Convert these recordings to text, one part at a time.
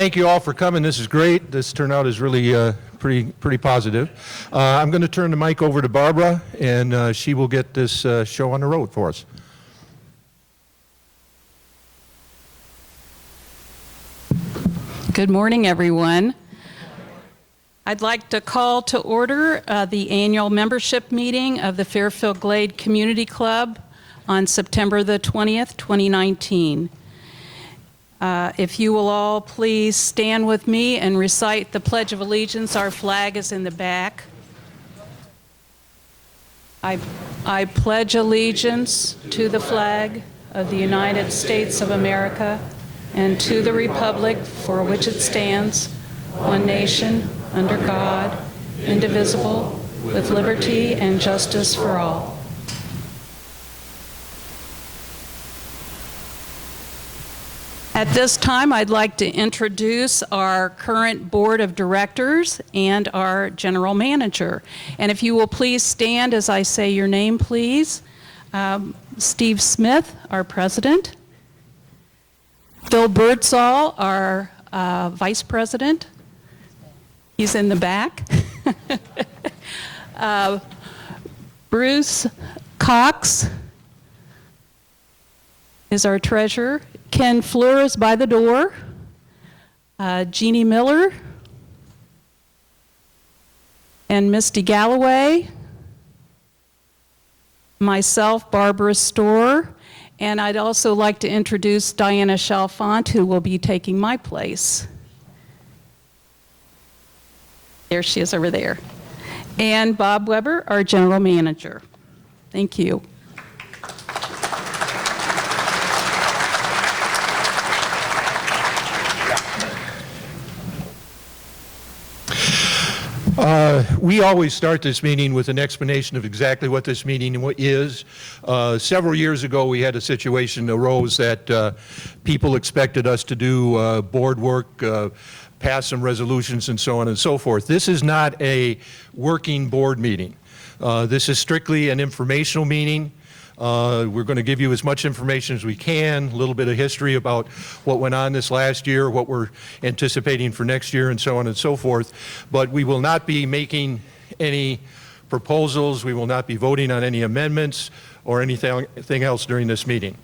Thank you all for coming. This is great. This turnout is really pretty positive. I'm going to turn the mic over to Barbara, and she will get this show on the road for us. Good morning, everyone. I'd like to call to order the annual membership meeting of the Fairfield Glade Community Club on September the 20th, 2019. If you will all please stand with me and recite the Pledge of Allegiance. Our flag is in the back. I pledge allegiance to the flag of the United States of America and to the republic for which it stands, one nation, under God, indivisible, with liberty and justice for all. At this time, I'd like to introduce our current board of directors and our general manager. And if you will please stand as I say your name, please. Steve Smith, our president. Phil Birdsall, our vice president. He's in the back. Bruce Cox is our treasurer. Ken Fleur is by the door. Jeannie Miller. And Misty Galloway. Myself, Barbara Storr. And I'd also like to introduce Diana Chalfant, who will be taking my place. There she is over there. And Bob Weber, our general manager. Thank you. We always start this meeting with an explanation of exactly what this meeting is. Several years ago, we had a situation arose that people expected us to do board work, pass some resolutions, and so on and so forth. This is not a working board meeting. This is strictly an informational meeting. We're going to give you as much information as we can, a little bit of history about what went on this last year, what we're anticipating for next year, and so on and so forth. But we will not be making any proposals. We will not be voting on any amendments or anything else during this meeting.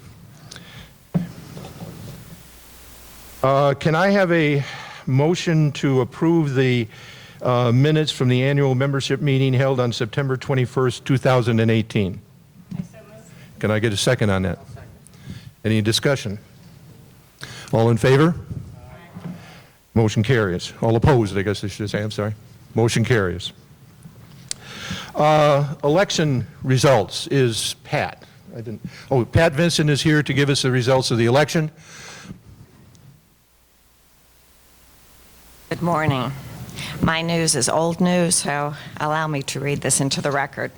Can I have a motion to approve the minutes from the annual membership meeting held on September 21st, 2018? Can I get a second on that? Any discussion? All in favor? Aye. Motion carries. All opposed, I guess I should say. I'm sorry. Motion carries. Election results is Pat. Pat Vincent is here to give us the results of the election. Good morning. My news is old news, so allow me to read this into the record.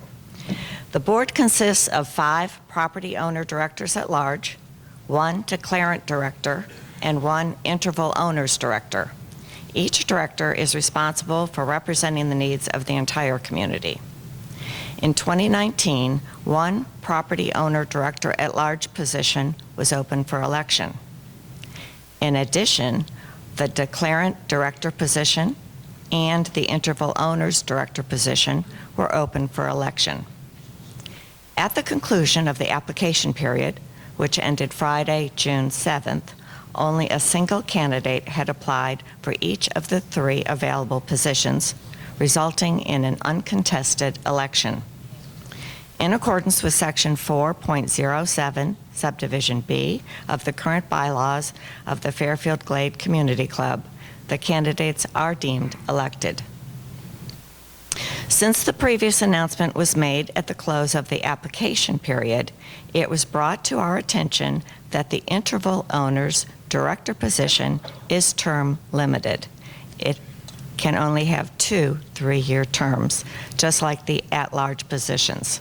The board consists of 5 property owner directors at large, 1 declarant director, and 1 interval owners director. Each director is responsible for representing the needs of the entire community. In 2019, 1 property owner director at large position was open for election. In addition, the declarant director position and the interval owners director position were open for election. At the conclusion of the application period, which ended Friday, June 7th, only a single candidate had applied for each of the 3 available positions, resulting in an uncontested election. In accordance with Section 4.07, Subdivision B of the current bylaws of the Fairfield Glade Community Club, the candidates are deemed elected. Since the previous announcement was made at the close of the application period, it was brought to our attention that the interval owner's director position is term limited. It can only have 2 3-year terms, just like the at-large positions.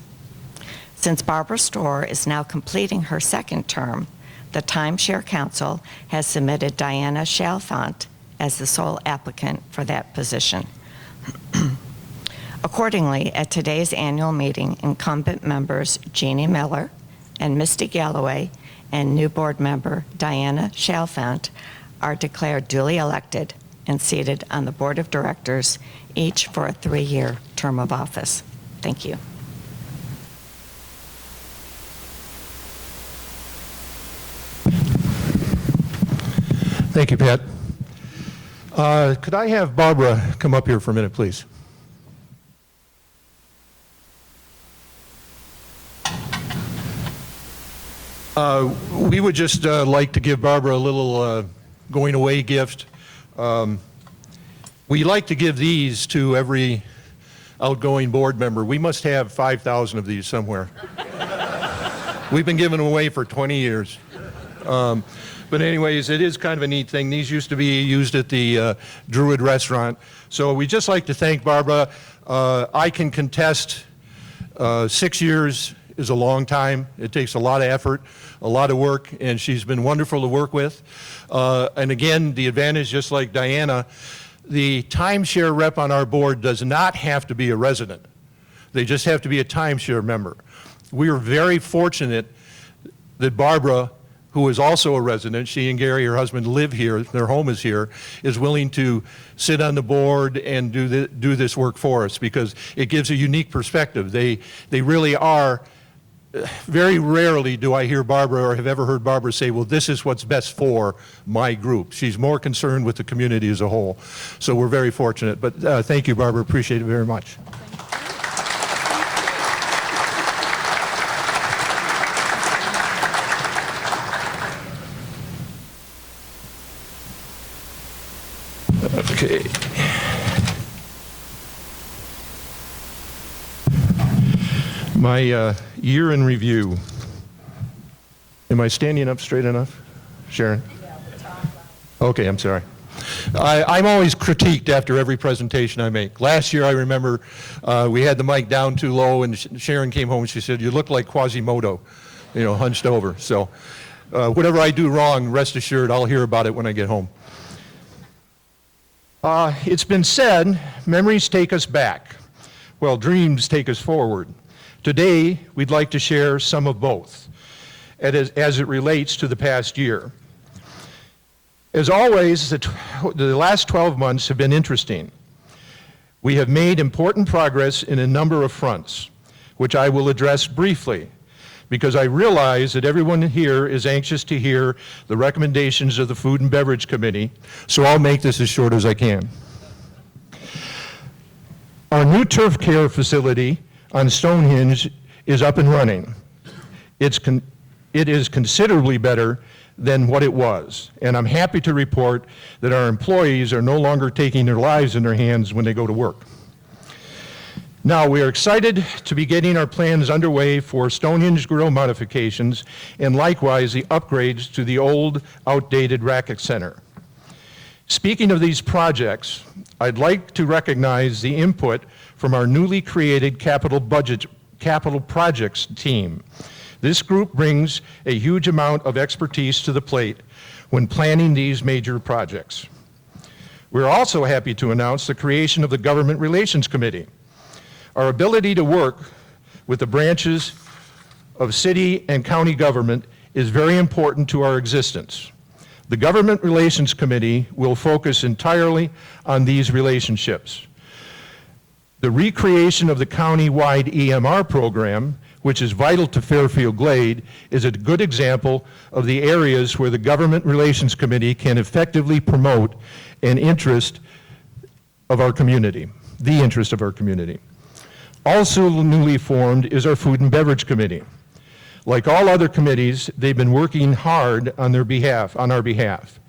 Since Barbara Storr is now completing her 2nd term, the Timeshare Council has submitted Diana Chalfant as the sole applicant for that position. Accordingly, at today's annual meeting, incumbent members Jeannie Miller and Misty Galloway and new board member Diana Chalfant are declared duly elected and seated on the Board of Directors, each for a 3-year term of office. Thank you. Thank you, Pat. Could I have Barbara come up here for a minute, please? We would just like to give Barbara a little going away gift. We like to give these to every outgoing board member. We must have 5,000 of these somewhere. We've been giving them away for 20 years. But anyways, it is kind of a neat thing. These used to be used at the Druid restaurant. So we just like to thank Barbara. I can contest 6 years is a long time. It takes a lot of effort, a lot of work, and she's been wonderful to work with. And again, the advantage, just like Diana, the timeshare rep on our board does not have to be a resident. They just have to be a timeshare member. We are very fortunate that Barbara, who is also a resident, she and Gary, her husband, live here, their home is here, is willing to sit on the board and do this work for us, because it gives a unique perspective. They really are. Very rarely do I hear Barbara, or have ever heard Barbara say, well, this is what's best for my group. She's more concerned with the community as a whole. So we're very fortunate. But thank you, Barbara. Appreciate it very much. Okay. My year in review. Am I standing up straight enough, Sharon? Okay, I'm sorry. I'm always critiqued after every presentation I make. Last year, I remember we had the mic down too low, and Sharon came home and she said, "You look like Quasimodo, hunched over." So whatever I do wrong, rest assured, I'll hear about it when I get home. It's been said, memories take us back, while dreams take us forward. Today, we'd like to share some of both, as it relates to the past year. As always, the last 12 months have been interesting. We have made important progress in a number of fronts, which I will address briefly, because I realize that everyone here is anxious to hear the recommendations of the Food and Beverage Committee, so I'll make this as short as I can. Our new turf care facility on Stonehenge is up and running. It is considerably better than what it was, and I'm happy to report that our employees are no longer taking their lives in their hands when they go to work. Now, we are excited to be getting our plans underway for Stonehenge Grill modifications and likewise the upgrades to the old, outdated Racket Center. Speaking of these projects, I'd like to recognize the input from our newly created capital projects team. This group brings a huge amount of expertise to the plate when planning these major projects. We're also happy to announce the creation of the Government Relations Committee. Our ability to work with the branches of city and county government is very important to our existence. The Government Relations Committee will focus entirely on these relationships. The recreation of the county-wide EMR program, which is vital to Fairfield Glade, is a good example of the areas where the Government Relations Committee can effectively promote an interest of our community, the interest of our community. Also newly formed is our Food and Beverage Committee. Like all other committees, they've been working hard on our behalf.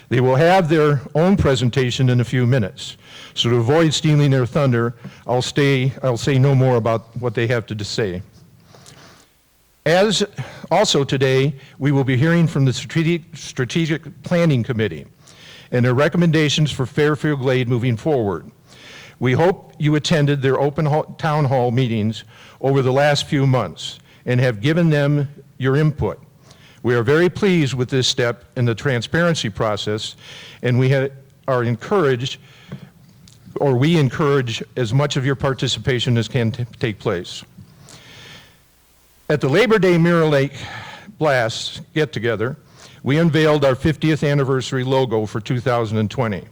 They will have their own presentation in a few minutes. So to avoid stealing their thunder, I'll say no more about what they have to say. As also today, we will be hearing from the Strategic Planning Committee and their recommendations for Fairfield Glade moving forward. We hope you attended their open town hall meetings over the last few months and have given them your input. We are very pleased with this step in the transparency process, and we encourage as much of your participation as can take place. At the Labor Day Mirror Lake Blast get-together, we unveiled our 50th anniversary logo for 2020.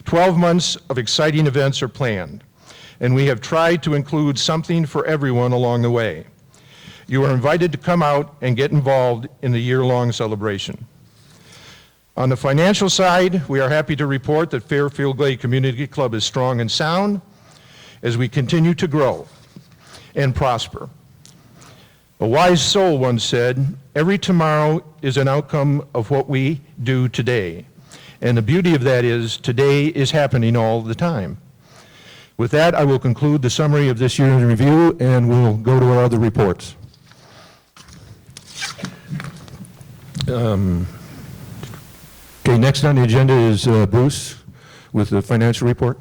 12 months of exciting events are planned, and we have tried to include something for everyone along the way. You are invited to come out and get involved in the year-long celebration. On the financial side, we are happy to report that Fairfield Glade Community Club is strong and sound as we continue to grow and prosper. A wise soul once said, "Every tomorrow is an outcome of what we do today." And the beauty of that is today is happening all the time. With that, I will conclude the summary of this year's review, and we'll go to our other reports. Okay, next on the agenda is Bruce with the financial report.